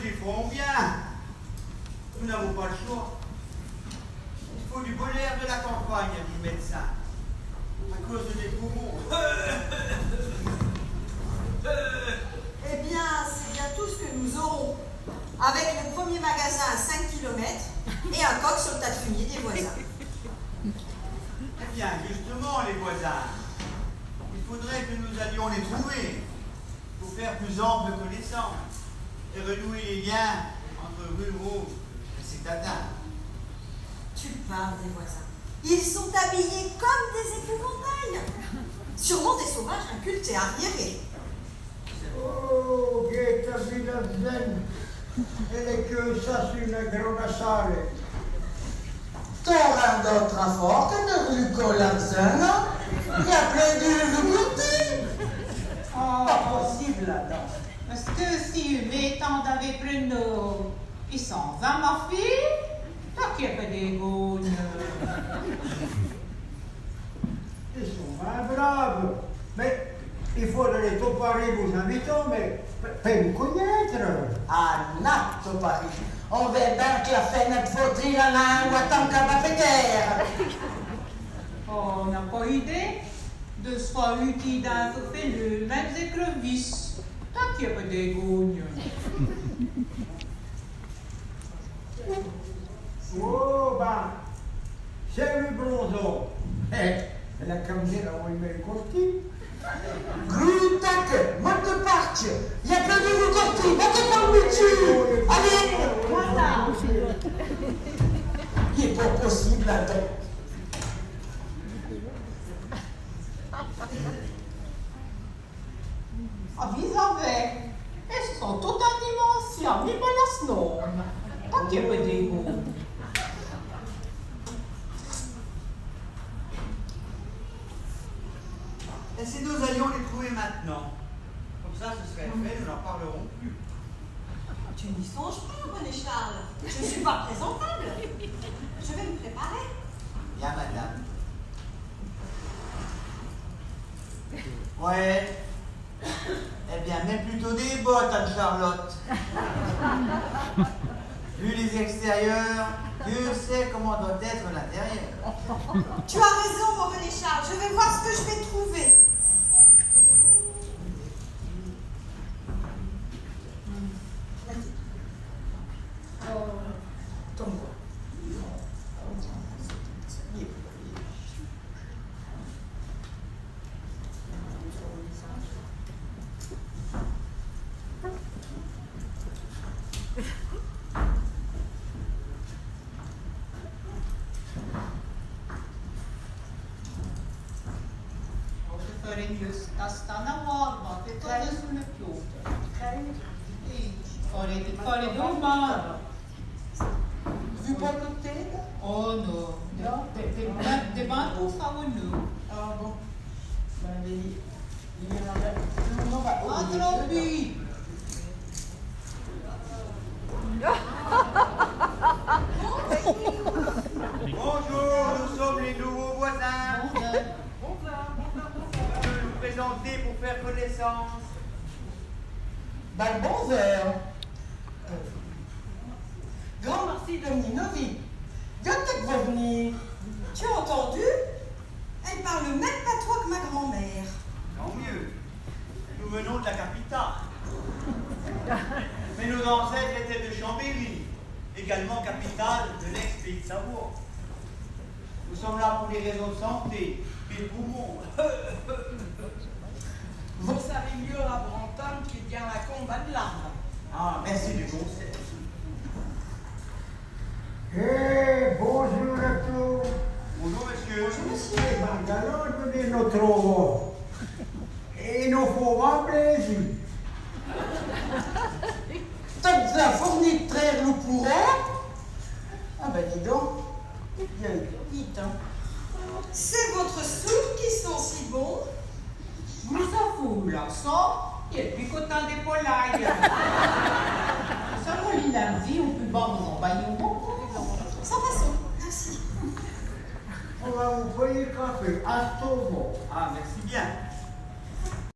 des fois on vient. Nous n'avons pas le choix. Il faut du bon air de la campagne, a dit le médecin. À cause des poumons. Eh bien, c'est bien tout ce que nous aurons. Avec le premier magasin à 5 km et un coq sur le tas de fumier des voisins. Eh bien, justement, les voisins, il faudrait que nous allions les trouver pour faire plus ample connaissance et renouer les liens entre ruraux et citadins. Tu parles des voisins. Ils sont habillés comme des épouvantails. Sûrement des sauvages incultes et arriérés. Oh, Gaeta Villazen, elle est que ça, c'est une grande salle. T'auras d'autres affaires que de rue Collarzen. Il y a plein de côté. Oh, Pas possible là-dedans. parce que si les temps d'avait pris nos... Ils s'en va, ma fille? Toi qui es pas des gounes. Ils sont bien braves. Mais il faudrait les toparer vos invités, mais pas vous connaître. Ah, nato Paris. On veut bien que la fait notre fauteuil la langue à tant qu'à terre. Oh, on n'a pas idée de ce soit utile d'un fait le même écrevisses. Toi qui es pas des gounes. Oh, ben, c'est le bronzon. Elle a camisole, on lui met le costume. Glutac, mode de parc. Il y a plein de nouveaux costumes. On te parle dessus. Allez, Voilà. il est pas possible là-dedans. Ah, vis-à-vis. Elles sont toutes en dimension, ni pas la snow. Toi qui es pas des gounes. Et si nous allions les trouver maintenant, comme ça ce serait fait, nous n'en parlerons plus. Tu n'y songes pas, René Charles. Je ne suis pas présentable. Je vais me préparer. Bien, madame. Ouais. Eh bien, mets plutôt des bottes, Anne-Charlotte. Vu les extérieurs, Dieu sait comment doit être l'intérieur. Tu as raison, mon René Charles. Je vais voir ce que je vais trouver. Vu pas côté? Oh non. Des bancs pour ça ou nous. Ah bon. Ben, il y en avait. On va Ah, trop vite. Bonjour, nous sommes les nouveaux voisins. Je veux nous présenter pour faire connaissance. Ben, bon verre. Grand merci Dominovi. Gottek va venir. Tu as entendu? Elle parle le même patois que ma grand-mère. Tant mieux. Nous venons de la capitale. Mais nos ancêtres étaient de Chambéry, également capitale de l'ex-pays de Savoie. Nous sommes là pour des raisons de santé, des poumons. Vous savez mieux à Brantôme qu'il vient à combat de l'arbre. Ah, merci du conseil. Eh, bonjour à tous. Bonjour, monsieur. Bonjour, monsieur. Eh ben, galant de notre et nous faut un plaisir. T'as bien fourni de traire nous pourrons? Ah ben dis donc. Bien petite, hein. C'est votre soupe qui sent si bon. Vous en fout, l'ensemble. Il y a plus qu'autant des polailles. Seulement lundi, on peut boire dans un baillon. Sans façon. Merci. On va vous payer le café à Stovo. Ah, merci bien.